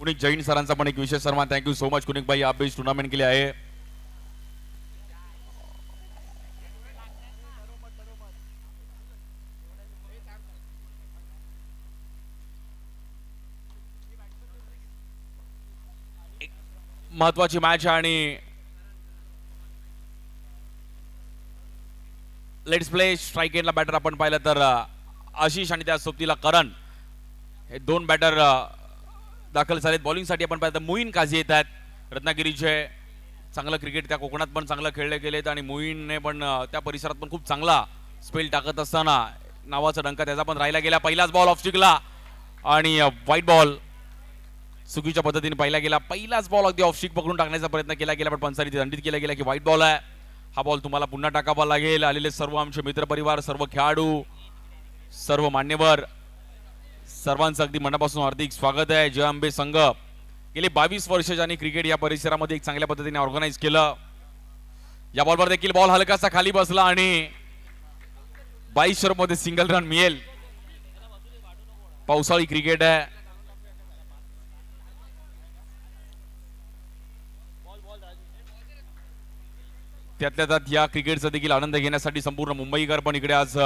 कुणिक जैन सरांचा पण एक विशेष सन्मान। थँक्यू सो मच कुणिक भाई, आप भी इस टूर्नामेंट के लिए आए। महत्वाची मॅच आणि लेट्स प्ले स्ट्राइक एंडला बॅटर आपण पाहिलं तर आशिष आणि त्या सोबतीला करण हे दोन बॅटर दाखल झालेत। बॉलिंगसाठी आपण पाहिलं तर मोईन काझी येत आहेत रत्नागिरीचे। चांगलं क्रिकेट त्या कोकणात पण चांगलं खेळले गेलेत आणि मोईनने पण त्या परिसरात पण खूप चांगला स्पेल टाकत असताना नावाचा डंका त्याचा पण राहिला गेला। पहिलाच बॉल ऑफ स्टिकला आणि व्हाईट बॉल चुकीच्या पद्धतीने पाहिला गेला। पहिलाच बॉल अगदी ऑफ स्टिक पकडून टाकण्याचा प्रयत्न केला गेला पण पंचांनी दंडित केला गेला की व्हाईट बॉल आहे, हा बॉल तुम्हाला पुन्हा टाकावा लागेल। आलेले सर्व आमचे मित्रपरिवार, सर्व खेळाडू, सर्व मान्यवर, सर्वांचं अगदी मनापासून हार्दिक स्वागत आहे। जय अंबे संघ गेले 22 वर्ष ज्यांनी क्रिकेट या परिसरामध्ये एक चांगल्या पद्धतीने ऑर्गनाइज केलं। या बॉलवर देखील बॉल हलकासा खाली बसला आणि 22 मध्ये सिंगल रन मिळेल। पावसाळी क्रिकेट आहे, त्यातल्या त्यात या क्रिकेटचा देखील आनंद घेण्यासाठी संपूर्ण मुंबईकर पण इकडे आज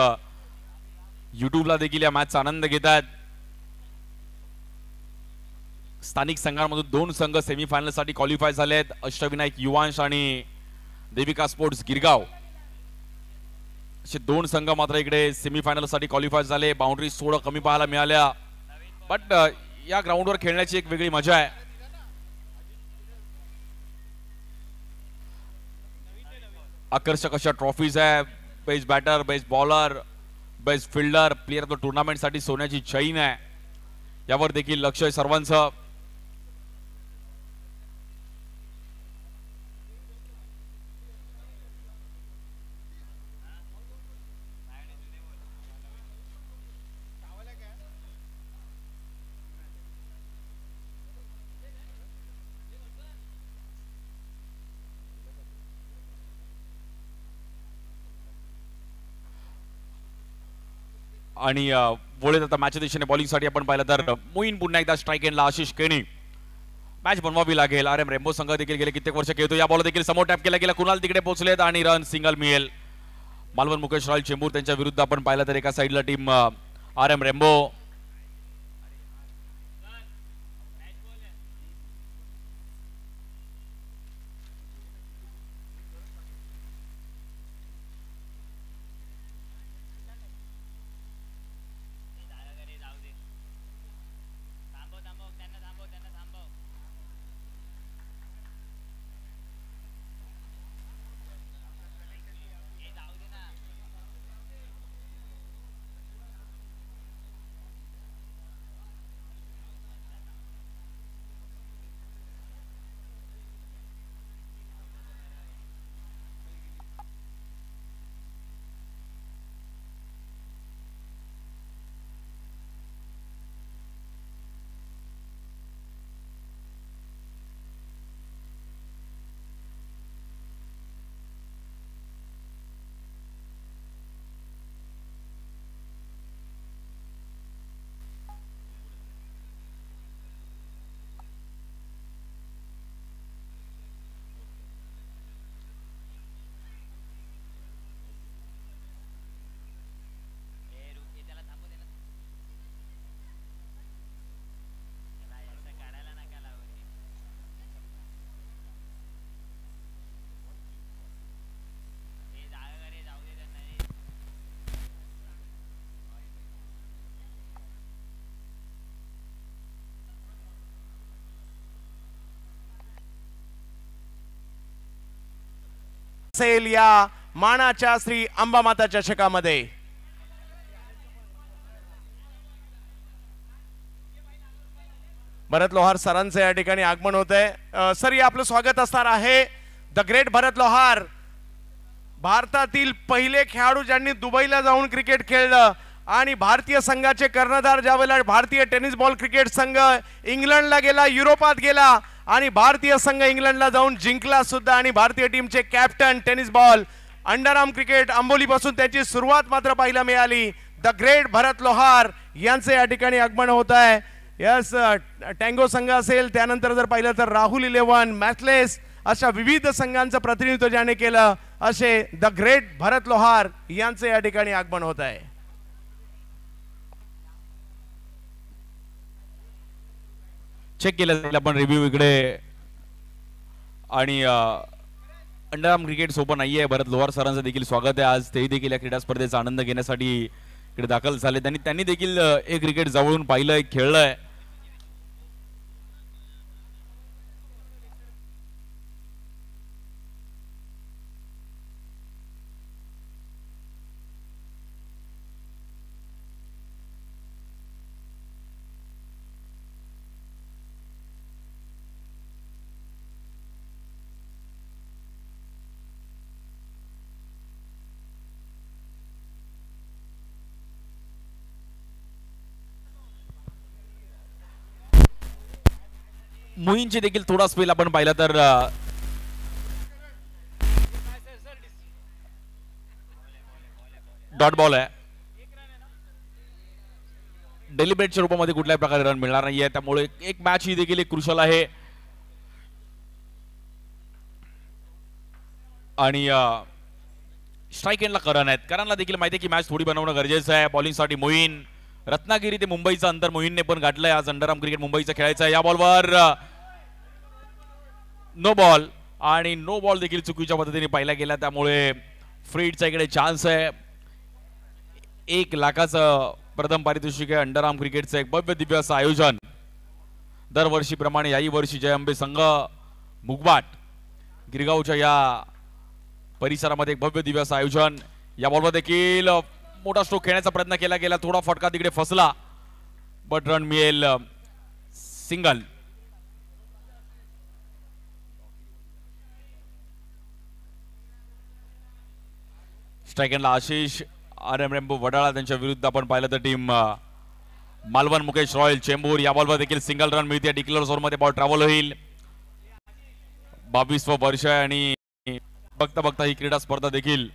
युट्यूबला देखील या मॅचचा आनंद घेत आहेत। स्थानिक संघांमधून 2 संघ सेमीफायनल साठी क्वालिफाय झाले आहेत, अष्टविनायक युवांश आणि देविका स्पोर्ट्स गिरगाव असे 2 संघ मात्र इकडे सेमीफायनल साठी क्वालिफाय झाले। बाउंड्री थोडं कमी पाहायला मिळाल्या बट या ग्राउंडवर खेळण्याची एक वेगळी मजा आहे। आकर्षक अशा ट्रॉफीज आहे, best batter, best bowler, best fielder, player of the tournament साठी सोन्याची चैन आहे, यावर देखील लक्ष आहे सर्वांचं। आणि बोलत आता मॅचच्या दिशेने बॉलिंगसाठी आपण पाहिलं तर मोईन पुन्हा एकदा स्ट्राइक एंडला, आशिष केणी मॅच बनवावी लागेल। RM रेम्बो संघ देखील गेले कित्येक वर्ष खेळतो। या बॉल देखील समोर टॅप केला गेला, कुणाल तिकडे पोहोचलेत आणि रन सिंगल मिळेल। मालवण मुकेश रॉयल चेंबूर त्यांच्या विरुद्ध आपण पाहिलं तर एका साईडला टीम RM रेम्बो, या मानाच्या श्री अंबामाता चषकामध्ये भरत लोहार सरांचे या ठिकाणी आगमन होत आहे। सर या आपलं स्वागत असणार आहे। द ग्रेट भरत लोहार भारतातील पहिले खेळाडू ज्यांनी दुबईला जाऊन क्रिकेट खेळलं आणि भारतीय संघाचे कर्णधार ज्यावेळेला भारतीय टेनिस बॉल क्रिकेट संघ इंग्लंडला गेला, युरोपात गेला आणि भारतीय संघ इंग्लंडला जाऊन जिंकला सुद्धा आणि भारतीय टीमचे captain tennis ball underarm cricket Amboli पासून त्याची सुरुवात मात्र पाहायला मिळाली। द ग्रेट भरत लोहार यांचे या ठिकाणी आगमन होत आहे। यस टँगो संघ असेल, त्यानंतर जर पाहिलं तर राहुल 11, मॅथलेस, अशा विविध संघांचं प्रतिनिधित्व ज्याने केलं असे द ग्रेट भरत लोहार यांचे या ठिकाणी आगमन होत आहे. चेक केलं जाईल आपण रिव्ह्यू इकडे. आणि अंडरआर्म क्रिकेट सोबत नाहीये. भरत लोहार सरांचं देखील स्वागत आहे. आज तेही देखील या क्रीडा स्पर्धेचा आनंद घेण्यासाठी इकडे दाखल झाले. त्यांनी देखील हे क्रिकेट जवळून पाहिलंय, खेळलंय. मोहीनचे देखील थोडा स्पेल आपण पाहिला तर डॉट बॉल आहे. डेलिब्रेटच्या रूपामध्ये कुठल्याही प्रकारे रन मिळणार नाहीये. त्यामुळे एक मॅच ही देखील एक क्रुशल आहे. आणि स्ट्राईक एंडला करण आहेत. करणला देखील माहिती आहे की मॅच थोडी बनवणं गरजेचं आहे. बॉलिंगसाठी मोहीन, रत्नागिरी ते मुंबईचं अंतर मोहीनने पण गाठलंय. आज अंडरआर्म क्रिकेट मुंबईचं खेळायचं आहे. या बॉलवर नो बॉल, आणि नो बॉल देखील चुकीच्या पद्धतीने पाहिला गेला. त्यामुळे फ्रीडचा इकडे चान्स आहे. 1 लाखाचं प्रथम पारितोषिक आहे. अंडरआर्म क्रिकेटचं एक भव्य दिव्य असं आयोजन. दरवर्षीप्रमाणे याही वर्षी जय अंबे संघ मुगबाट गिरगावच्या या परिसरामध्ये एक भव्य दिव्य असं आयोजन. या बॉलवर देखील मोठा स्ट्रोक खेळण्याचा प्रयत्न केला गेला. थोडा फटका तिकडे फसला, बट रन मिळेल सिंगल. स्ट्राईक एंडला आशिष आर.एम. रेम्बो वडाळा त्यांच्या विरुद्ध आपण पाहिलं तर टीम मालवण मुकेश रॉयल चेंबूर. या बॉलवर देखील सिंगल रन मिळते. डिक्लेअर ओव्हरमध्ये बॉल ट्रॅव्हल होईल. 22वं वर्ष आहे आणि बघता बघता ही क्रीडा स्पर्धा देखील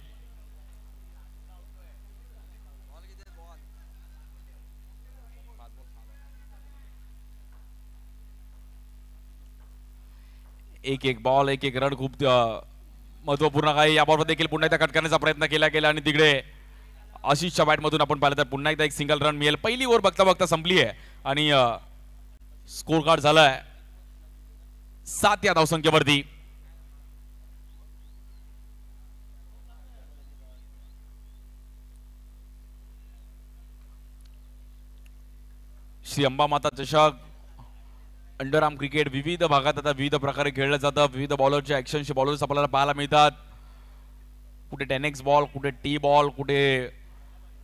एक बॉल एक रन खूप महत्वपूर्ण आहे. या बॉलवर देखील पुन्हा एकदा कट करण्याचा प्रयत्न केला गेला आणि तिकडे आशिषच्या बॅटमधून आपण पाहिलं तर पुन्हा एकदा एक सिंगल रन मिळेल. पहिली ओव्हर बघता बघता संपली आहे आणि स्कोर कार्ड झालाय 7 या धावसंख्येवरती. श्री अंबामाता चषक अंडरआर्म क्रिकेट विविध भागात आता विविध प्रकारे खेळलं जातं. विविध बॉलरच्या ऍक्शनचे बॉलर्स आपल्याला पाहायला मिळतात. कुठे 10x बॉल, कुठे टी बॉल, कुठे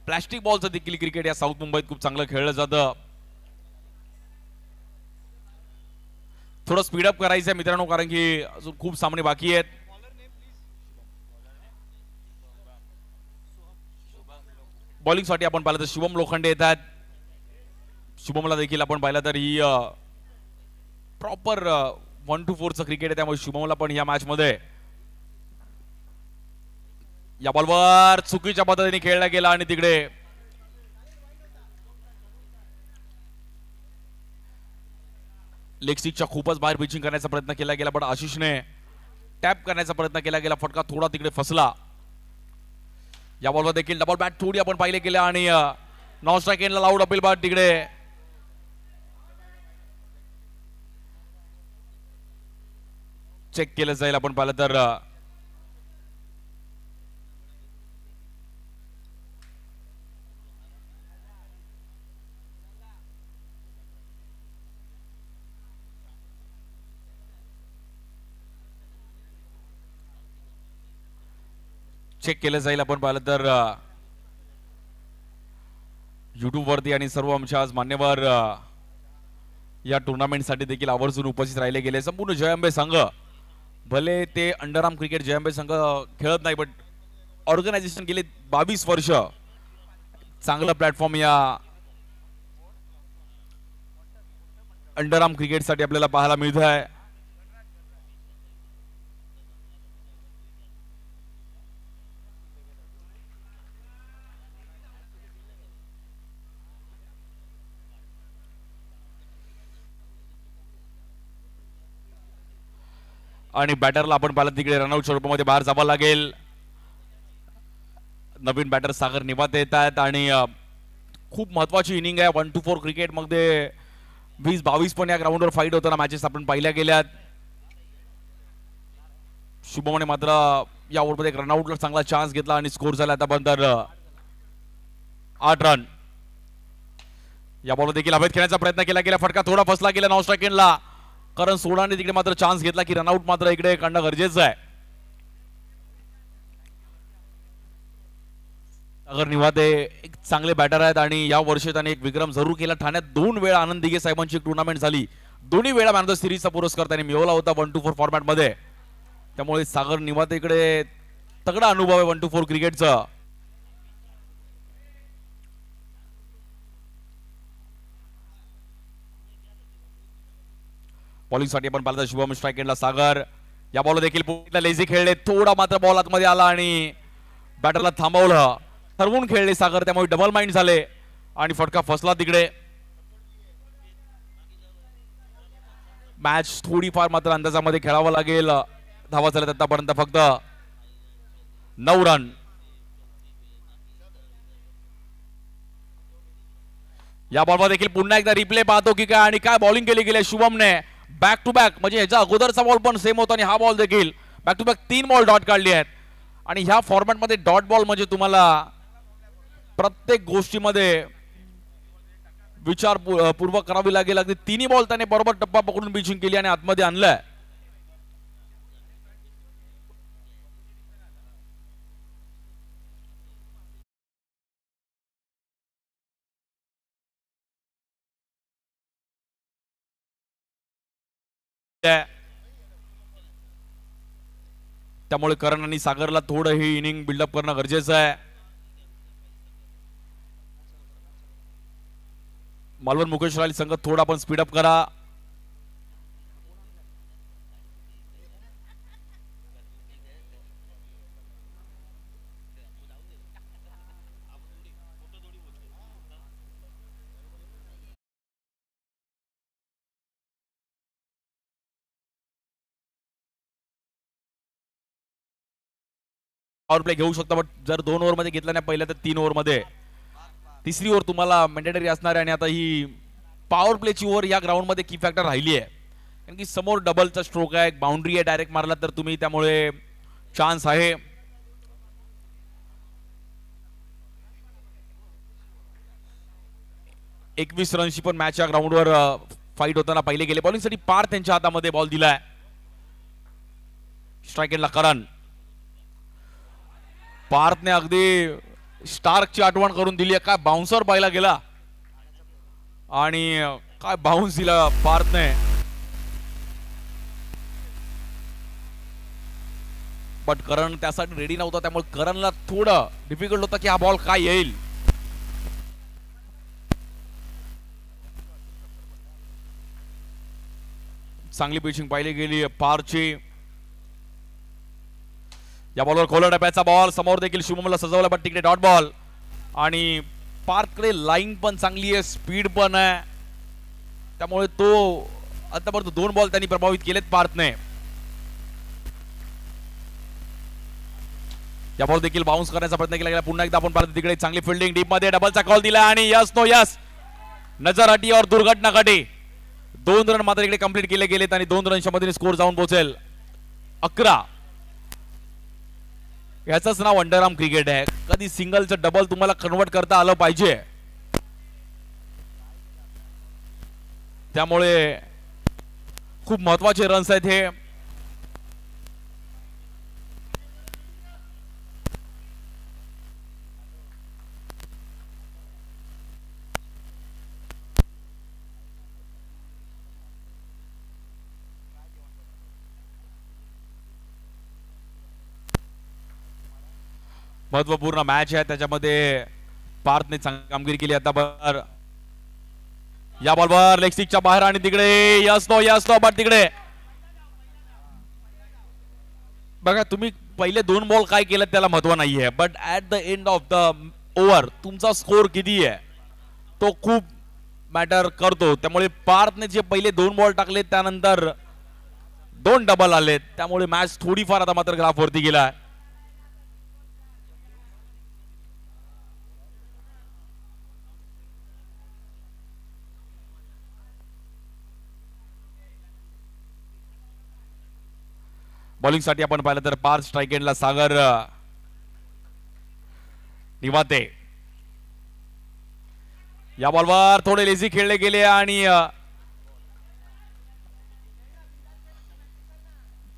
प्लास्टिक बॉलचं देखील क्रिकेट या साऊथ मुंबईत खूप चांगलं खेळलं जातं. थोडं स्पीडअप करायचं आहे मित्रांनो, कारण की अजून खूप सामने बाकी आहेत. बॉलिंगसाठी आपण पाहिलं तर शुभम लोखंडे येतात. शुभमला देखील आपण पाहिलं तर ही प्रॉपर 1 to 4चं क्रिकेट आहे. त्यामुळे शुभमला पण या मॅच मध्ये या बॉलवर चुकीच्या पद्धतीने खेळला गेला आणि तिकडे लेग स्टिकच्या खूपच बाहेर पिचिंग करण्याचा प्रयत्न केला गेला, पण आशिषने टॅप करण्याचा प्रयत्न केला गेला. फटका थोडा तिकडे फसला. या बॉलवर देखील डबल बॅट थोडी आपण पाहिले गेल्या आणि नॉन स्ट्राईक एंडला लाऊड अपील बॅट तिकडे चेक केलं जाईल. आपण पाहिलं तर चेक केलं जाईल. आपण पाहिलं तर युट्यूब वरती आणि सर्व आमच्या आज मान्यवर या टुर्नामेंटसाठी देखील आवर्जून उपस्थित राहिले गेले. संपूर्ण जय अंबे संघ, भले ते अंडरआर्म क्रिकेट जय अंबे संघ खेळत नाही, बट ऑर्गनायझेशन गेले 22 वर्ष चांगलं प्लॅटफॉर्म या अंडरआर्म क्रिकेटसाठी आपल्याला पाहायला मिळत आहे. आणि बॅटरला आपण पाहिलं तिकडे रनआउट स्वरूपामध्ये बाहेर जावं लागेल. नवीन बॅटर सागर निवाते येत आहेत आणि खूप महत्वाची इनिंग आहे 1-4 क्रिकेट मध्ये 20-22 पण या ग्राउंडवर फाईट होताना मॅचेस आपण पाहिल्या गेल्यात. शुभमने मात्र या ओव्हरमध्ये एक रनआउटला चांगला चान्स घेतला आणि स्कोर झाला आतापर्यंत 8 रन. या बॉल देखील हवेत खेळण्याचा प्रयत्न केला गेला, फटका थोडा फसला गेला नॉन स्ट्राईक एंडला. कारण सोडाने तिकडे मात्र चान्स घेतला की रनआउट मात्र इकडे काढणं गरजेचं आहे. सागर निवाते एक चांगले बॅटर आहेत आणि या वर्षी त्याने एक विक्रम जरूर केला. ठाण्यात 2 वेळा आनंद दिघे साहेबांची एक टुर्नामेंट झाली, दोन्ही वेळा मॅन ऑफ द सिरीजचा पुरस्कार त्याने मिळवला होता 1-4 फॉर्मॅट मध्ये. त्यामुळे सागर निवाते इकडे तगडा अनुभव आहे 1-4 क्रिकेटचा. बॉलिंग साठी आपण पाहिलं शुभम स्ट्राईक एंडला सागर. या बॉल देखील लेझी खेळले, थोडा मात्र बॉल आतमध्ये आला आणि बॅटरला थांबवलं. ठरवून खेळले सागर, त्यामुळे डबल माइंड झाले आणि फटका फसला तिकडे. मॅच थोडीफार मात्र अंदाजामध्ये खेळावं लागेल. धावा झाल्यात आतापर्यंत फक्त 9 रन. या बॉलवर देखील पुन्हा एकदा रिप्ले पाहतो की काय आणि काय बॉलिंग केली गेली शुभमने. बॅक टू बॅक म्हणजे ह्याच्या अगोदरचा बॉल पण सेम होता आणि हा बॉल देखील back to back 3 ball dot काढली आहेत. आणि ह्या फॉर्मॅटमध्ये डॉट बॉल म्हणजे तुम्हाला प्रत्येक गोष्टीमध्ये विचारपूर्वक करावी लागेल. अगदी 3 बॉल त्याने बरोबर टप्पा पकडून पिचिंग केली आणि आतमध्ये आणलंय. त्यामुळे करण आणि सागरला थोडं ही इनिंग बिल्डअप करणं गरजेचं आहे. मालवण मुकेश राहिली संघ थोडा पण स्पीडअप करा. पॉवर प्ले घेऊ शकता, बट जर 2 ओव्हर मध्ये घेतला नाही पहिल्या तर 3 ओव्हर मध्ये. तिसरी ओव्हर तुम्हाला मॅन्डेटरी असणार आहे आणि आता ही पॉवर प्लेची ओव्हर या ग्राउंड मध्ये की फॅक्टर राहिली आहे. कारण की समोर डबलचा स्ट्रोक आहे, बाउंड्री आहे, डायरेक्ट मारला तर तुम्ही त्यामुळे चान्स आहे. एकवीस रनची पण मॅच या ग्राउंडवर फाईट होताना पहिले गेले. बॉलिंग साठी पार्थ त्यांच्या हातामध्ये बॉल दिलाय. स्ट्राईक एंडला करण. पार्थने अगदी स्टार्कची आठवण करून दिली आहे. काय बाउन्सर पाहिला गेला आणि काय बाउन्स दिला पार्थने. बट करण त्यासाठी रेडी नव्हता, त्यामुळे करणला थोडं डिफिकल्ट होतं की हा बॉल काय येईल. चांगली पिचिंग पाहिली गेली पार्थची. या बॉलवर खोलर डब्याचा बॉल समोर देखील शुभमला सजवला, पण तिकडे डॉट बॉल. आणि पार्थकडे लाईन पण चांगली आहे, स्पीड पण आहे, त्यामुळे तो आतापर्यंत 2 बॉल त्यांनी प्रभावित केलेत पार्थने. या बॉल देखील बाउन्स करण्याचा प्रयत्न केला गेला. पुन्हा एकदा आपण पाहिलं तिकडे चांगली फिल्डिंग, डीप मध्ये डबलचा कॉल दिला आणि यस नो यस नजर हटी और दुर्घटना घटी. 2 रन मात्र इकडे कंप्लीट केले गेलेत आणि 2 रनच्या मधील स्कोर जाऊन पोहोचेल 11. याचंच नाव अंडरआर्म क्रिकेट आहे. कधी सिंगलचं डबल तुम्हाला कन्वर्ट करता आलं पाहिजे. त्यामुळे खूप महत्वाचे रन्स आहेत हे. महत्वपूर्ण मॅच आहे, त्याच्यामध्ये पार्थने चांगली कामगिरी केली. आता या बॉलवर लेग स्टिकच्या बाहेर आणि तिकडे यस नो बट तिकडे बघा तुम्ही पहिले 2 बॉल काय केलं त्याला महत्व नाहीये, but at the end of the over तुमचा स्कोर किती आहे तो खूप मॅटर करतो. त्यामुळे पार्थने जे पहिले 2 बॉल टाकले त्यानंतर 2 डबल आलेत, त्यामुळे मॅच थोडीफार आता मात्र ग्राफ वरती गेलाय. बॉलिंग साठी आपण पाहिलं तर पाच स्ट्राईक एंडला सागर निवाते. या बॉलवर थोडे लेझी खेळले गेले आणि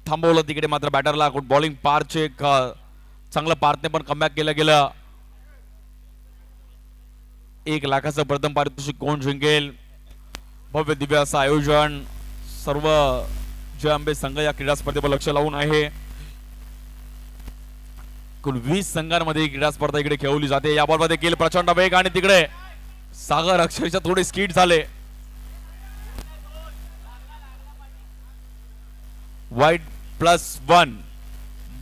थांबवलं तिकडे मात्र बॅटरला गुड बॉलिंग. पारचे एक चांगलं पारने पण कमबॅक केलं गेलं. 1 लाखाचं प्रथम पारितोषिक कोण जिंकेल? भव्य दिव्य असं आयोजन. सर्व जय आंबे संघ या क्रीडा स्पर्धेवर लक्ष लावून आहे. कुल 20 संघांमध्ये क्रीडा स्पर्धा इकडे खेळवली जाते. या बॉलमध्ये देखील प्रचंड वेग आणि तिकडे सागर अक्षरशः थोडे स्किड झाले. वाईट +1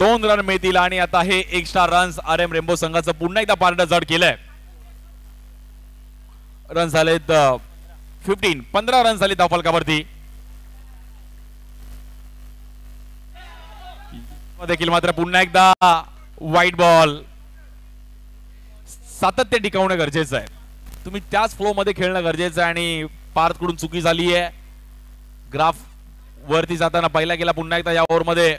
2 रन मिळतील आणि आता हे एक्स्ट्रा रन्स RM रेनबो संघाचं पुन्हा एकदा पारडं जड केलंय. रन झालेत 15 रन झाले धाव फलकावरती. देखील मात्र पुन्हा एकदा वाईट बॉल. सातत्य टिकवणं गरजेचं आहे. तुम्ही त्याच फ्लो मध्ये खेळणं गरजेचं आहे आणि पार्थ कडून चुकी झाली आहे. ग्राफ वरती जाताना पहिला गेला पुन्हा एकदा या ओव्हर मध्ये.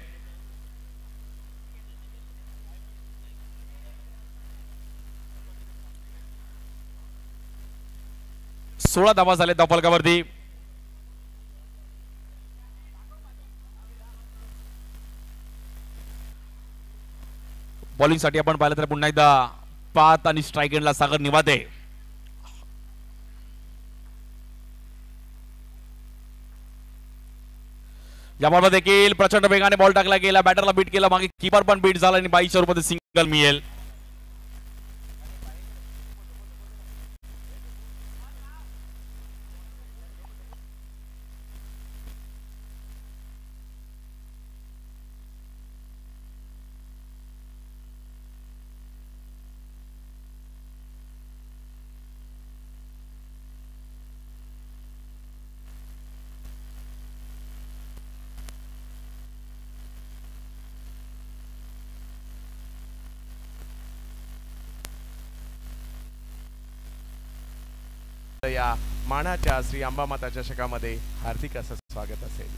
सोळा धावा झाले धाव फलकावरती. बॉलिंग साठी आपण पाहिलं तर पुन्हा एकदा पात आणि स्ट्राईक एंडला सागर निवाते. या बॉलवर देखील प्रचंड वेगाने बॉल टाकला गेला. बॅटरला बीट केला, मागे कीपर पण बीट झाला आणि 22 ओव्हरमध्ये सिंगल मिळेल. या मानाच्या श्री अंबामाता चषकामध्ये हार्दिक असं स्वागत असेल.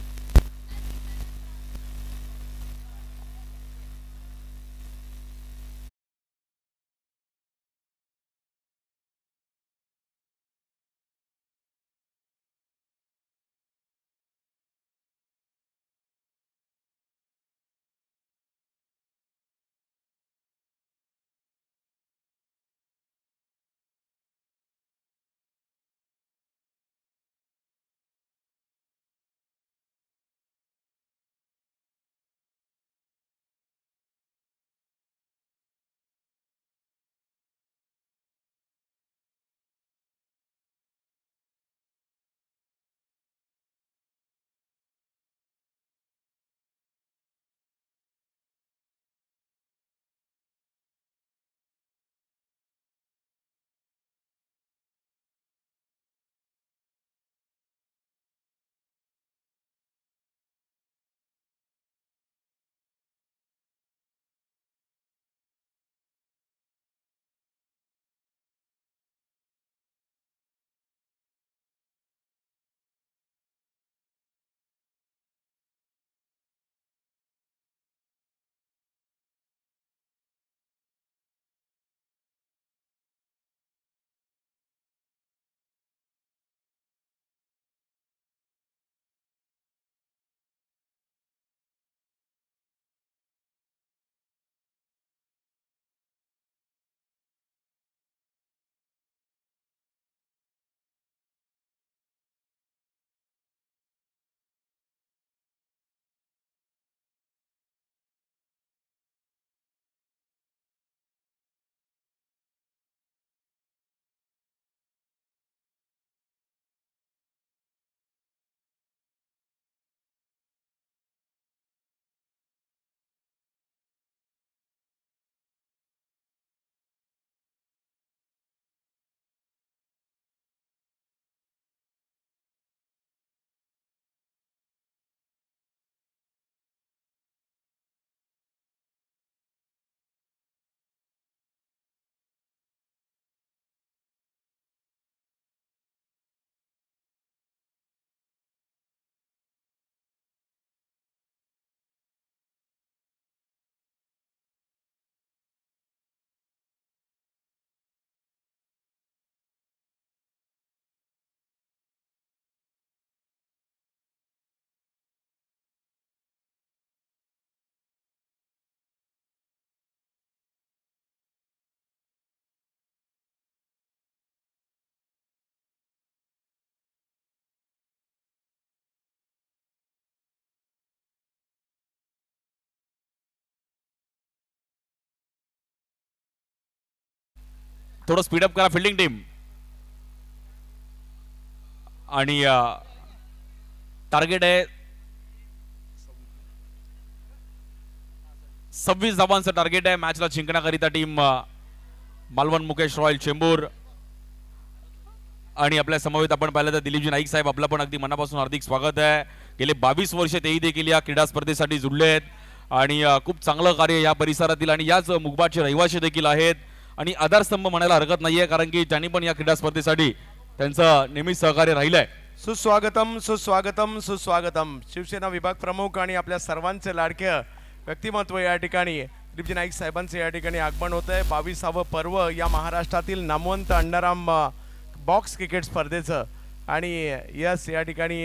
थोडं स्पीडअप करा फिल्डिंग टीम. आणि टार्गेट आहे 26 धावांचं टार्गेट आहे मॅचला जिंकण्याकरिता टीम मालवण मुकेश रॉयल चेंबूर. आणि आपल्या समवेत आपण पाहिलं तर दिलीपजी नाईक साहेब, आपलं पण अगदी मनापासून हार्दिक स्वागत आहे. गेले 22 वर्ष तेही देखील या क्रीडा स्पर्धेसाठी जुळले आहेत आणि खूप चांगलं कार्य या परिसरातील आणि याच मुगबाचे रहिवासी देखील आहेत. आणि आधारस्तंभ म्हणायला हरकत नाहीये, कारण की त्यांनी पण या क्रीडा स्पर्धेसाठी त्यांचं नेहमीच सहकार्य राहिलंय. सुस्वागतम सुस्वागतम सुस्वागतम. शिवसेना विभाग प्रमुख आणि आपल्या सर्वांचे लाडके व्यक्तिमत्व या ठिकाणी दिलीपजी नाईक साहेबांचे या ठिकाणी आगमन होत आहे. 22वे पर्व या महाराष्ट्रातील नामवंत अंडरआर्म बॉक्स क्रिकेट स्पर्धेचं. आणि यस, या ठिकाणी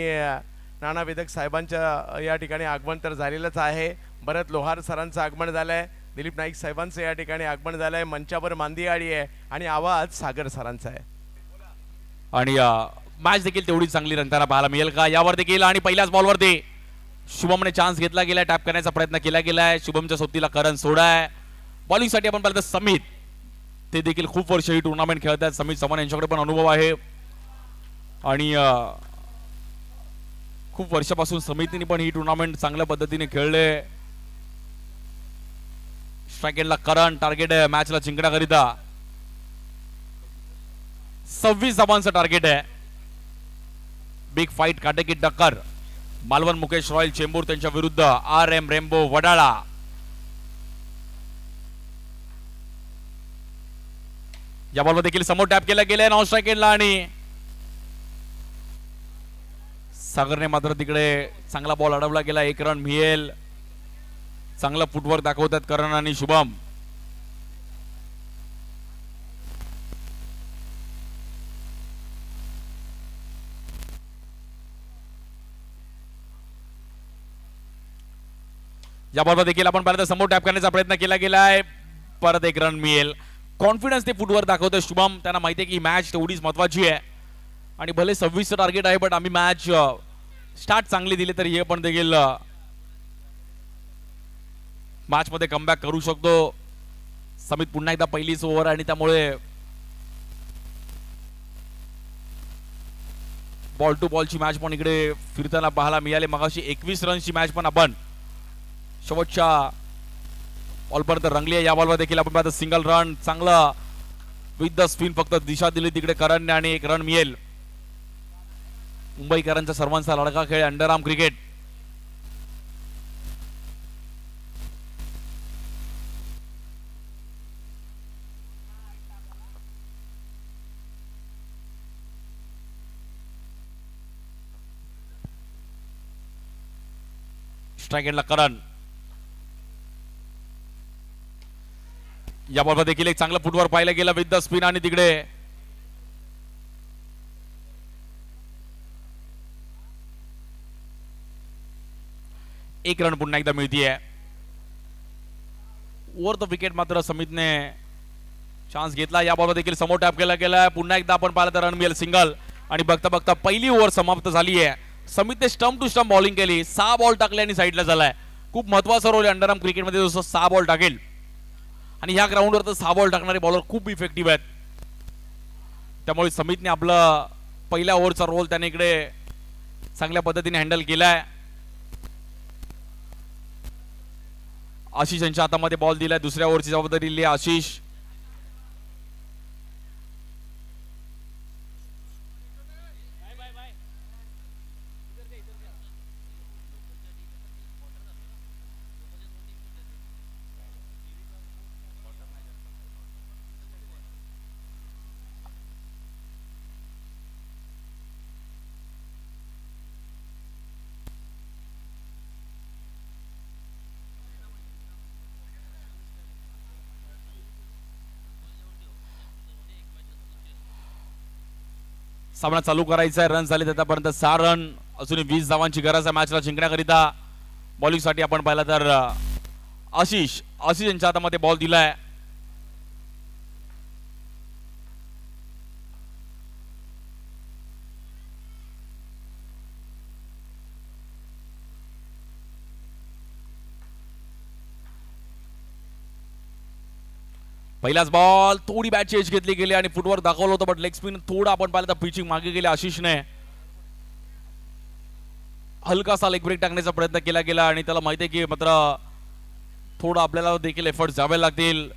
नाना वेदक साहेबांच्या या ठिकाणी आगमन तर झालेलंच आहे. भरत लोहार सरांचं आगमन झालं आहे. दिलीप नाईक साहेबांचं या ठिकाणी आगमन झालं आहे. मंचावर मांदियाळी आहे आणि आवाज सागर सरांचा आहे. आणि मॅच देखील तेवढी चांगली रंगताना पाहायला मिळेल का यावर देखील. आणि पहिल्याच बॉलवरती शुभमने चान्स घेतला गेलाय, टॅप करण्याचा प्रयत्न केला गेलाय. शुभमच्या सोबतीला करण सोडाय. बॉलिंगसाठी आपण पाहिलं तर समित, ते देखील खूप वर्ष ही टुर्नामेंट खेळत आहेत. समित चव्हाण यांच्याकडे पण अनुभव आहे आणि खूप वर्षापासून समितीने पण ही टुर्नामेंट चांगल्या पद्धतीने खेळले. स्ट्राइक एंडला करण, टार्गेट आहे मॅचला जिंकण्याकरिता 26 धावांचं टार्गेट आहे. बिग फाईट, काटेकी टक्कर मालवण मुकेश रॉयल चेंबूर त्यांच्या विरुद्ध RM रेम्बो वडाळा. या बॉलवर देखील समोर टॅप केला गेलाय नॉन स्ट्राइक एंडला आणि सागरने मात्र तिकडे चांगला बॉल अडवला गेला. 1 रन मिळेल. चांगला फुटवर्क दाखवतात करण आणि शुभम. या बॉलवर देखील आपण पाहिलं तर समोर टॅप करण्याचा प्रयत्न केला गेलाय. परत 1 रन मिळेल. कॉन्फिडन्स ते फुटवर्क दाखवतोय शुभम. त्यांना माहिती आहे की मॅच तेवढीच महत्वाची आहे आणि भले 26चं टार्गेट आहे, पण आम्ही मॅच स्टार्ट चांगली दिली तरी हे पण देखील मॅच मध्ये कमबॅक करू शकतो. समित पुन्हा एकदा पहिलीच ओव्हर आणि त्यामुळे बॉल टू बॉलची मॅच पण इकडे फिरताना पाहायला मिळाली. मगाशी 21 रनची मॅच पण आपण शेवटच्या बॉलपर्यंत रंगली आहे. या बॉलवर देखील आपण पाहतो सिंगल रन. चांगला विथ द स्पिन, फक्त दिशा दिली तिकडे करणने आणि 1 रन मिळेल. मुंबईकरांचा सर्वांचा लढका खेळ अंडरआर्म क्रिकेट. स्ट्राइक एंडला करण. या बॉलवर देखील एक चांगलं फुटवर्क पाहिलं गेलं विथ द स्पिन आणि तिकडे एक रन पुन्हा एकदा मिळतीये. ओव्हर द विकेट मात्र समितने चान्स घेतला. या बॉलवर देखील समोर टॅप केला गेला. पुन्हा एकदा आपण पाहिलं तर रन मिळेल सिंगल. आणि बघता बघता पहिली ओव्हर समाप्त झाली आहे. समितने स्टंप टू स्टंप बॉलिंग केली. 6 बॉल टाकले आणि साईडला झालाय. खूप महत्वाचा रोल आहे अंडरआर्म क्रिकेटमध्ये, जसं 6 बॉल टाकेल आणि ह्या ग्राउंडवर तर 6 बॉल टाकणारे बॉलर खूप इफेक्टिव्ह आहेत. त्यामुळे समितने आपला पहिल्या ओव्हरचा रोल त्याने इकडे चांगल्या पद्धतीने हँडल केलाय. आशिष यांच्या हातामध्ये बॉल दिलाय. दुसऱ्या ओव्हरची जबाबदारी दिली आशिष. सामना चालू करायचा आहे. रन झाले आतापर्यंत 6 रन. अजूनही 20 धावांची गरज आहे मॅचला जिंकण्याकरिता. बॉलिंगसाठी आपण पाहिलं तर आशिष यांच्या हातामध्ये बॉल दिलाय. पहिलाच बॉल थोडी बॅट चेंज घेतली गेली आणि फुटवर्क दाखवलं होतं, बट लेग स्पिन थोडा आपण पाहिलं तर पिचिंग मागे गेले. आशिषने हलकासा लेग ब्रेक टाकण्याचा प्रयत्न केला गेला आणि त्याला माहिती आहे की मात्र थोडं आपल्याला देखील एफर्ट्स द्यावे लागतील.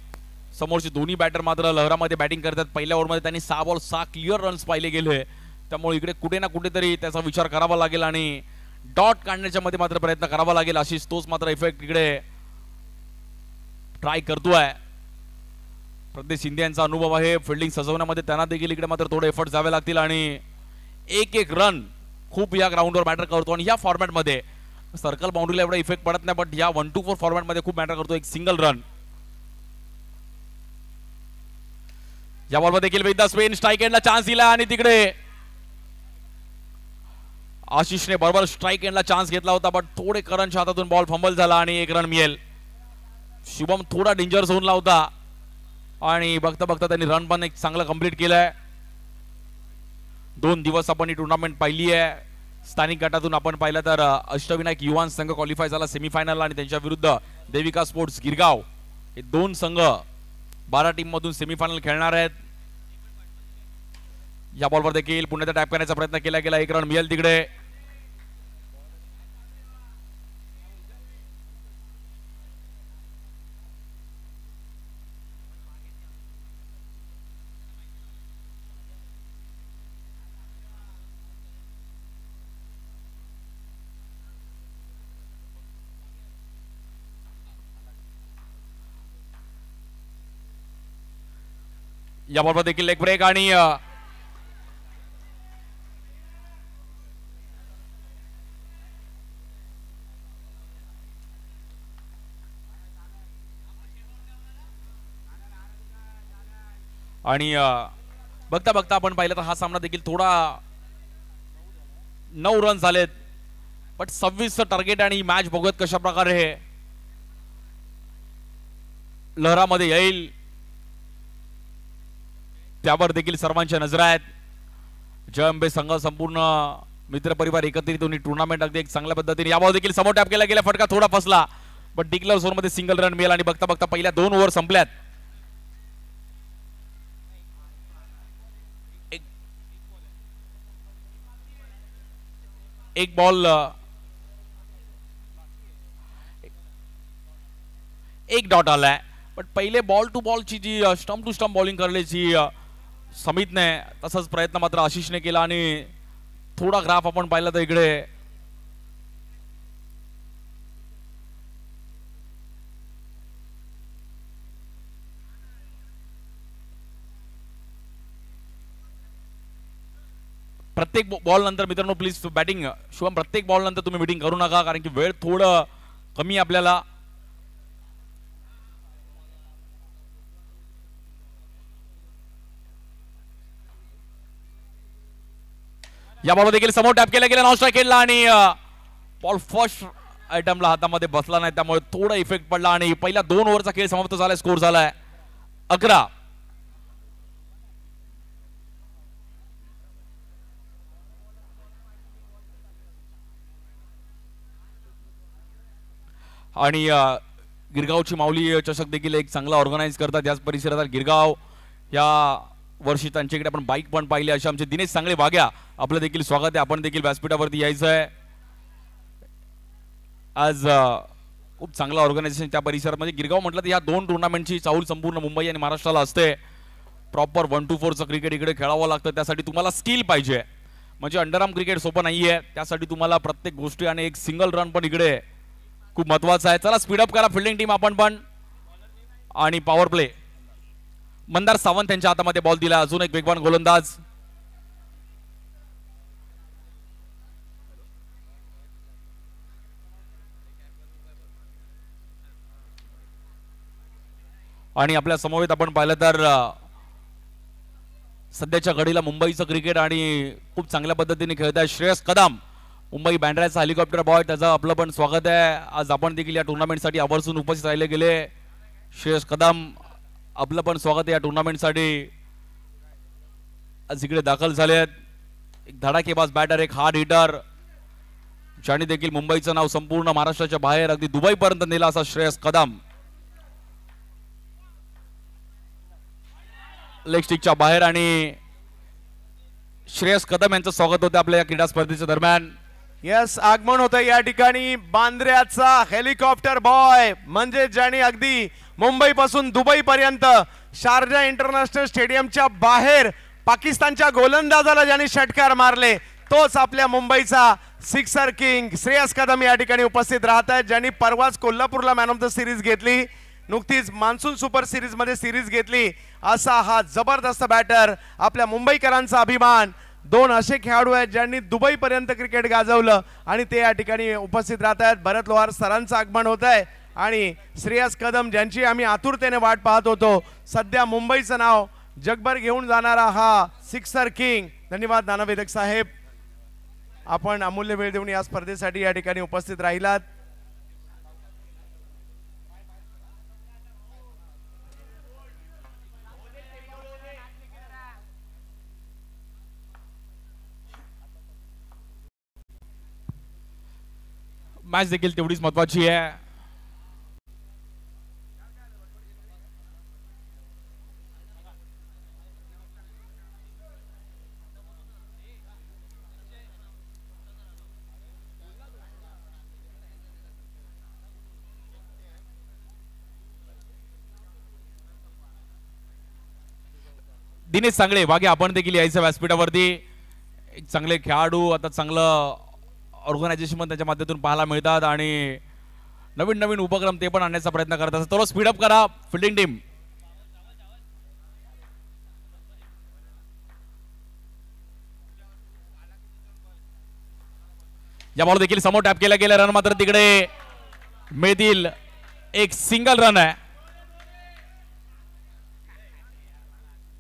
समोरचे दोन्ही बॅटर मात्र लहरामध्ये बॅटिंग करतात. पहिल्या ओव्हरमध्ये त्यांनी 6 बॉल 6 क्लिअर रन्स पाहिले गेले, त्यामुळे इकडे कुठे ना कुठेतरी त्याचा विचार करावा लागेल आणि डॉट काढण्याच्या मध्ये मात्र प्रयत्न करावा लागेल. आशिष तोच मात्र इफेक्ट इकडे ट्राय करतोय. प्रदेश शिंदे यांचा अनुभव आहे फिल्डिंग सजवण्यामध्ये, त्यांना देखील इकडे मात्र थोडे एफर्ट्स द्यावे लागतील आणि एक एक रन खूप या ग्राउंडवर मॅटर करतो. आणि या फॉर्मॅटमध्ये सर्कल बाउंड्रीला एवढा इफेक्ट पडत नाही, बट या 1-2-4 फॉर्मॅटमध्ये खूप मॅटर करतो एक सिंगल रन. या बॉलमध्ये देखील विथ द स्पिन स्ट्राईक एंडला चान्स दिला आणि तिकडे आशिषने बरोबर स्ट्राईक एंडला चान्स घेतला होता, बट थोडे करणच्या हातातून बॉल फंबल झाला आणि एक रन मिळेल. शुभम थोडा डेंजर झोनला होता आणि बघता बघता त्यांनी रन पण एक चांगला कंप्लीट केलाय. 2 दिवस आपण ही टुर्नामेंट पाहिली आहे. स्थानिक गटातून आपण पाहिलं तर अष्टविनायक युवान संघ क्वालिफाय झाला सेमीफायनलला आणि त्यांच्या विरुद्ध देविका स्पोर्ट्स गिरगाव हे 2 संघ 12 टीम मधून सेमीफायनल खेळणार आहेत. या बॉलवर देखील पुण्याचा टॅप करण्याचा प्रयत्न केला गेला, एक रन मिळेल तिकडे. या बॉलवर देखील लेग ब्रेक आणि बघता बघता आपण पाहिलं तर हा सामना देखील थोडा 9 रन झालेत, बट 26चं टार्गेट आणि मॅच बघत कशा प्रकारे हे लहरामध्ये येईल त्यावर देखील सर्वांच्या नजरा आहेत. जय अंबे संघ संपूर्ण मित्रपरिवार एकत्रित होऊन टुर्नामेंट अगदी एक चांगल्या पद्धतीने. या बॉल देखील समोर टॅप केला गेला, फटका थोडा फसला, बट डिक्लेअर झोन मध्ये सिंगल रन मिळेल आणि बघता बघता पहिल्या 2 ओव्हर संपल्यात. एक बॉल एक डॉट आलाय, बट पहिले बॉल टू बॉलची जी स्टंप टू स्टंप बॉलिंग करण्याची समितने तसाच प्रयत्न मात्र आशिषने केला आणि थोडा ग्राफ आपण पाहिला तर इकडे प्रत्येक बॉल नंतर मित्रांनो प्लीज बॅटिंग शुभम प्रत्येक बॉल नंतर तुम्ही बॅटिंग करू नका, कारण की वेळ थोडं कमी आपल्याला. या बॉल देखील समोर टॅप केला गेला, नॉन स्ट्राईक केला आणि बॉल फर्स्ट आयटमला हातामध्ये बसला नाही, त्यामुळे थोडा इफेक्ट पडला आणि पहिल्या 2 ओव्हरचा खेळ समाप्त झालाय. स्कोर झालाय 11. आणि गिरगावची माऊली चषक देखील एक चांगला ऑर्गनाइज करतात याच परिसरात. गिरगाव या वर्षी त्यांच्याकडे आपण बाईक पण पाहिली, असे आमचे दिनेश चांगले वाग्या आपलं देखील स्वागत आहे. आपण देखील व्यासपीठावरती यायचं आहे. आज खूप चांगला ऑर्गनायझेशन त्या परिसरात. म्हणजे गिरगाव म्हटलं तर या 2 टुर्नामेंटची चाहूल संपूर्ण मुंबई आणि महाराष्ट्राला असते. प्रॉपर 1-2-4चं क्रिकेट इकडे खेळावं लागतं, त्यासाठी तुम्हाला स्किल पाहिजे. म्हणजे अंडरआर्म क्रिकेट सोपं नाहीये, त्यासाठी तुम्हाला प्रत्येक गोष्टी आणि एक सिंगल रन पण इकडे खूप महत्वाचा आहे. चला स्पीडअप करा फिल्डिंग टीम आपण पण. आणि पॉवर प्ले मंदार सावंत यांच्या हातामध्ये बॉल दिला, अजून एक वेगवान गोलंदाज. आणि आपल्या समवेत आपण पाहिलं तर सध्याच्या घडीला मुंबईचं क्रिकेट आणि खूप चांगल्या पद्धतीने खेळत आहे श्रेयस कदम, मुंबई बँड्राचा हेलिकॉप्टर बॉय. त्याचं आपलं पण स्वागत आहे. आज आपण देखील या टुर्नामेंटसाठी आवर्जून उपस्थित राहिले गेले. श्रेयस कदम आपलं पण स्वागत आहे या टुर्नामेंटसाठी. आज इकडे दाखल झालेत. एक धडाकेबाज बॅटर, एक हार्ड हिटर, ज्याने देखील मुंबईचं नाव संपूर्ण महाराष्ट्राच्या बाहेर अगदी दुबईपर्यंत नेला असा श्रेयस कदम. लेग स्टिकच्या बाहेर आणि श्रेयस कदम यांचं स्वागत होतं आपल्या या क्रीडा स्पर्धेच्या दरम्यान. यस, आगमन होतं या ठिकाणी बांद्र्याचा हेलिकॉप्टर बॉय, म्हणजे ज्याने अगदी मुंबई पासून दुबई पर्यंत शारजा इंटरनॅशनल स्टेडियमच्या बाहेर पाकिस्तानच्या गोलंदाजाला ज्याने षटकार मारले, तोच आपल्या मुंबईचा सिक्सर किंग श्रेयस कदम या ठिकाणी उपस्थित राहत आहेत, ज्यांनी परवाच कोल्हापूरला मॅन ऑफ द सिरीज घेतली, नुकतीच मान्सून सुपर सिरीज मध्ये सिरीज घेतली. असा हा जबरदस्त बॅटर, आपल्या मुंबईकरांचा अभिमान. दोन असे खेळाडू आहेत ज्यांनी दुबई पर्यंत क्रिकेट गाजवलं आणि ते या ठिकाणी उपस्थित राहत आहेत. भरत लोहार सरांचं आगमन होत आहे आणि श्रेयस कदम ज्यांची आम्ही आतुरतेने वाट पाहत होतो, सध्या मुंबईचं नाव जगभर घेऊन जाणारा हा सिक्सर किंग. धन्यवाद नानावेदक साहेब, आपण अमूल्य वेळ देऊन या स्पर्धेसाठी या ठिकाणी उपस्थित राहिलात. मॅच देखील तेवढीच महत्वाची आहे. दिनेश सांगळे मागे आपण देखील यायचं व्यासपीठावरती. एक चांगले खेळाडू, आता चांगलं ऑर्गनायझेशन पण त्याच्या माध्यमातून पाहायला मिळतात आणि नवीन नवीन उपक्रम ते पण आणण्याचा प्रयत्न करत असतात. थोडं स्पीडअप करा फिल्डिंग टीम. या बॉल देखील समोर टॅप केला गेला, रन मात्र तिकडे मिळतील. एक सिंगल रन आहे.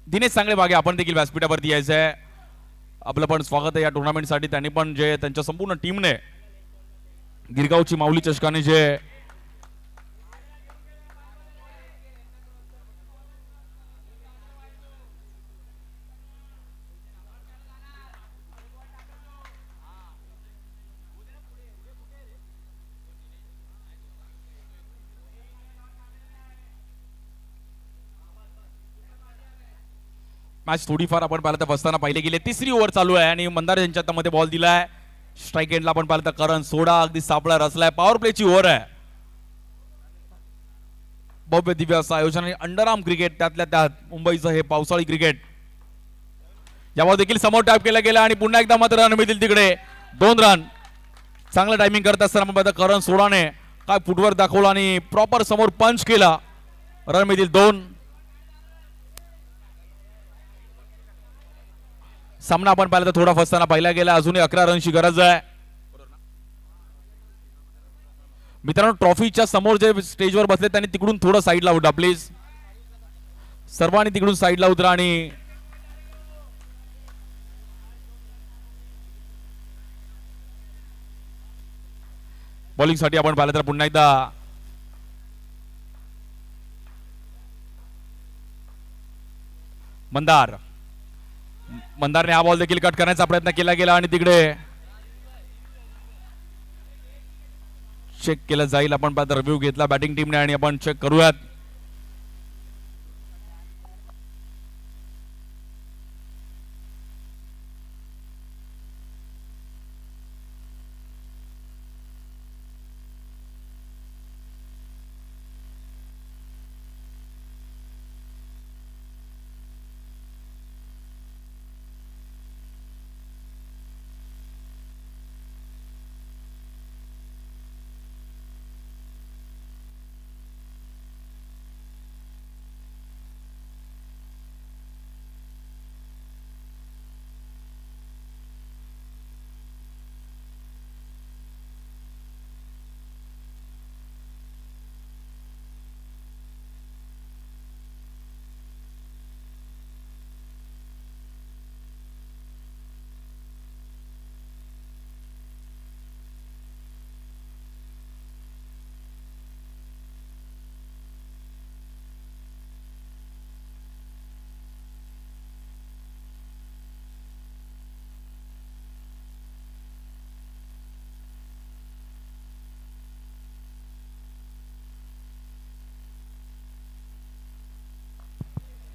दिनेश सांगळे मागे आपण देखील व्यासपीठावरती यायचं आहे. आपलं पण स्वागत आहे या टुर्नामेंटसाठी. त्यांनी पण जे त्यांच्या संपूर्ण टीमने गिरगावची माऊली चषकाने जे मॅच थोडीफार आपण पाहिलं तर बसताना पाहिले गेले. तिसरी ओव्हर चालू आहे आणि मंदार यांच्या हातामध्ये बॉल दिलाय. स्ट्राईक एंडला आपण पाहिलं तर करण सोडा अगदी सापळा रचलाय. पॉवर प्लेची ओव्हर आहे. भव्य दिव्य असं आयोजन आणि अंडरआर्म क्रिकेट, त्यातल्या त्यात मुंबईचं हे पावसाळी क्रिकेट. यावर देखील समोर टॅप केला गेला आणि पुन्हा एकदा मात्र रन मिळतील तिकडे 2 रन. चांगलं टायमिंग करत असताना आपण पाहिलं करण सोडाने काय फुटवर्क दाखवला आणि प्रॉपर समोर पंच केला. रन मिळतील 2. सामना आपण पाहिला तर थोडा फसताना पाहिला गेला. अजूनही 11 रनची गरज आहे. मित्रांनो, ट्रॉफीच्या समोर जे स्टेजवर बसले त्यांनी तिकडून थोडं साईडला उतरा प्लीज. सर्वांनी तिकडून साईडला उतरा आणि बॉलिंग साठी आपण पाहिलं तर पुन्हा एकदा मंदारने हा बॉल देखील कट करण्याचा प्रयत्न केला गेला आणि तिकडे चेक केलं जाईल. आपण पाहता रिव्ह्यू घेतला बॅटिंग टीमने आणि आपण चेक करूयात.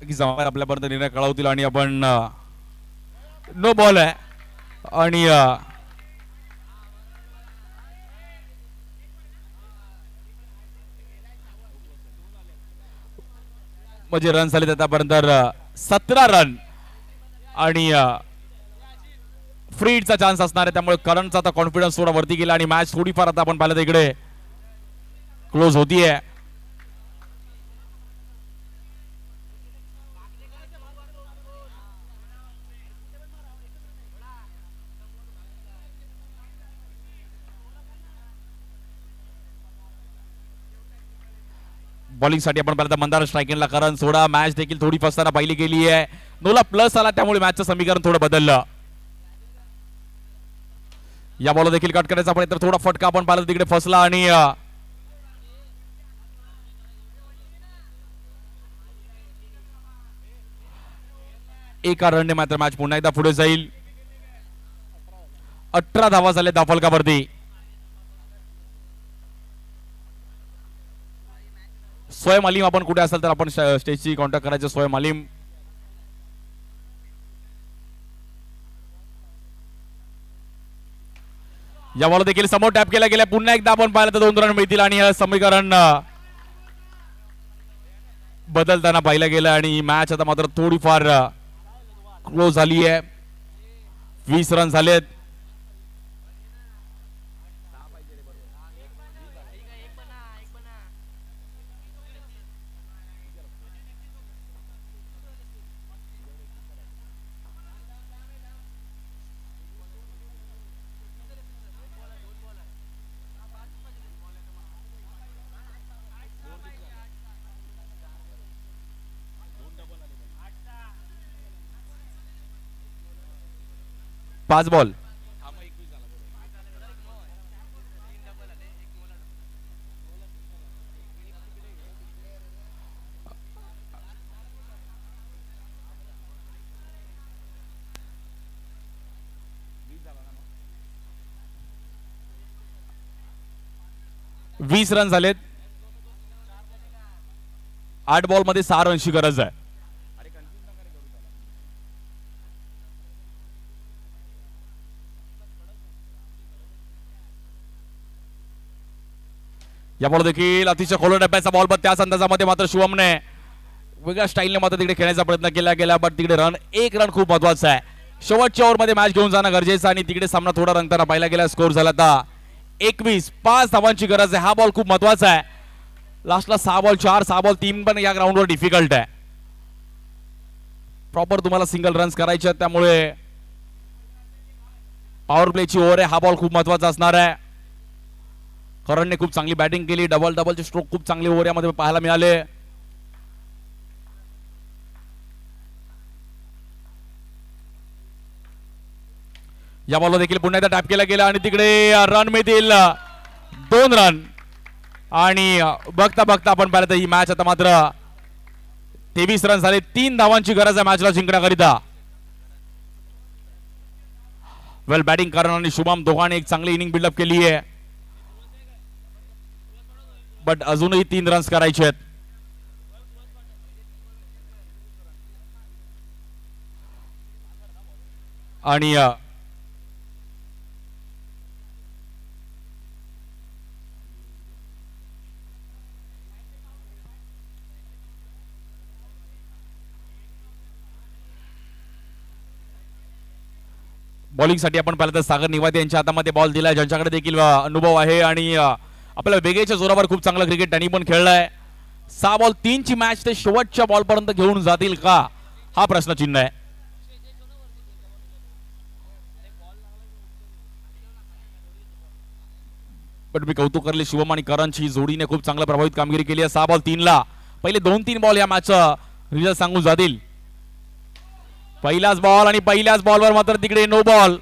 की जमादार आपल्यापर्यंत निर्णय कळवतील आणि आपण नो बॉल आहे आणि म्हणजे रन झाले आतापर्यंत 17 रन आणि फ्रीडचा चान्स असणार आहे त्यामुळे करंटचा आता कॉन्फिडन्स थोडा वरती गेला आणि मॅच थोडीफार आता आपण पाहिलं तर इकडे क्लोज होतीये. बॉलिंग साठी आपण पाहिलं मंदार स्ट्रायकिंगला करण सोडा. मॅच देखील थोडी फसताना पाहिली गेली आहे. नोला प्लस आला त्यामुळे मॅचचं समीकरण थोडं बदललं. या बॉल देखील कट करायचा प्रयत्न थोडा फटका आपण पाहिलं तिकडे फसला आणि एका रनने मात्र मॅच पुन्हा एकदा पुढे जाईल. 18 धावा झाले धावफलकावरती. स्वयं अलीम आपण कुठे असाल तर आपण स्टेजची कॉन्टॅक्ट करायचं. स्वयं अलीम या बॉल देखील समोर टॅप केला गेला. पुन्हा एकदा आपण पाहिलं तर 2 रन मिळतील आणि हे समीकरण बदलताना पाहिलं गेलं आणि मॅच आता मात्र थोडीफार क्लोज झाली आहे. 20 रन झालेत. पाच बॉल 20 रन झालेत. 8 बॉल मध्ये 6 रनची गरज आहे. या बॉल देखील अतिशय खोल डब्याचा बॉल पण त्याच अंदाजामध्ये मात्र शिवमने वेगळ्या स्टाईलने मात्र तिकडे खेळण्याचा प्रयत्न केला गेला. बट तिकडे एक रन खूप महत्वाचा आहे. शेवटच्या ओव्हरमध्ये मॅच घेऊन जाणं गरजेचं आणि तिकडे सामना थोडा रंगताना पाहिला गेला. स्कोर झाला आता 21. 5 धावांची गरज आहे. हा बॉल खूप महत्वाचा आहे. लास्टला 6 बॉल 4, 6 बॉल 3 पण या ग्राउंडवर डिफिकल्ट आहे. प्रॉपर तुम्हाला सिंगल रन्स करायचे आहेत त्यामुळे पॉवर प्लेची ओव्हर आहे. हा बॉल खूप महत्वाचा असणार आहे. करणने खूप चांगली बॅटिंग केली. डबलचे स्ट्रोक खूप चांगले ओव्हर यामध्ये पाहायला मिळाले. या बॉलवर देखील पुन्हा एकदा टॅप केला गेला आणि तिकडे रन मिळतील 2 रन आणि बघता बघता आपण पाहिलं तर ही मॅच आता मात्र 23 रन झाले. 3 धावांची गरज आहे मॅचला जिंकण्याकरिता. वेल बॅटिंग करण आणि शुभम दोघांनी एक चांगली इनिंग बिल्डअप केली आहे. बट अजूनही 3 रन्स करायचे आहेत. आणि बॉलिंग साठी आपण पाहिलं तर सागर निवाते यांच्या हातामध्ये बॉल दिलाय ज्यांच्याकडे देखील अनुभव आहे आणि आपल्या वेगेच्या जोरावर खूप चांगलं क्रिकेट त्यांनी पण खेळलाय. 6 बॉल 3 ची मॅच ते शेवटच्या बॉल पर्यंत घेऊन जातील का हा प्रश्नचिन्ह आहे. पण मी कौतुक करले शिवम आणि करणची जोडीने खूप चांगलं प्रभावित कामगिरी केली आहे. 6 बॉल 3 ला पहिले 2-3 बॉल या मॅचचा रिझल्ट सांगून जातील. पहिलाच बॉल आणि पहिल्याच बॉलवर मात्र तिकडे नो बॉल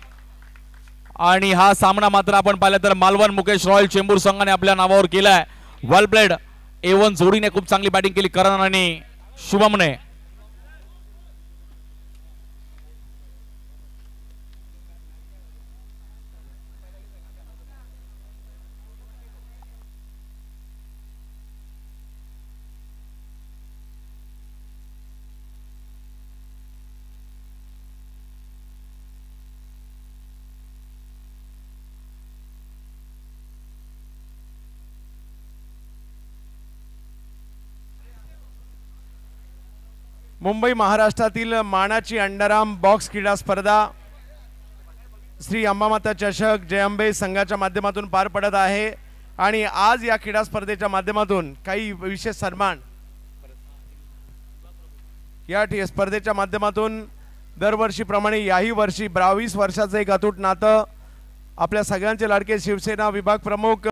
आणि हा सामना मात्र आपण पाहिलं तर मालवण मुकेश रॉयल चेंबूर संघाने आपल्या नावावर केलाय. वेल प्लेड. A1 जोडीने खूप चांगली बॅटिंग केली करण आणि शुभमने. मुंबई महाराष्ट्रातील मानाची अंडरआर्म बॉक्स क्रीडा स्पर्धा श्री अंबामाता चषक जय अंबे संघाच्या माध्यमातून पार पडत आहे आणि आज या क्रीडा स्पर्धेच्या माध्यमातून काही विशेष सन्मान या स्पर्धेच्या माध्यमातून दरवर्षीप्रमाणे याही वर्षी 22 वर्षाचं एक अतूट नातं आपल्या सगळ्यांचे लाडके शिवसेना विभाग प्रमुख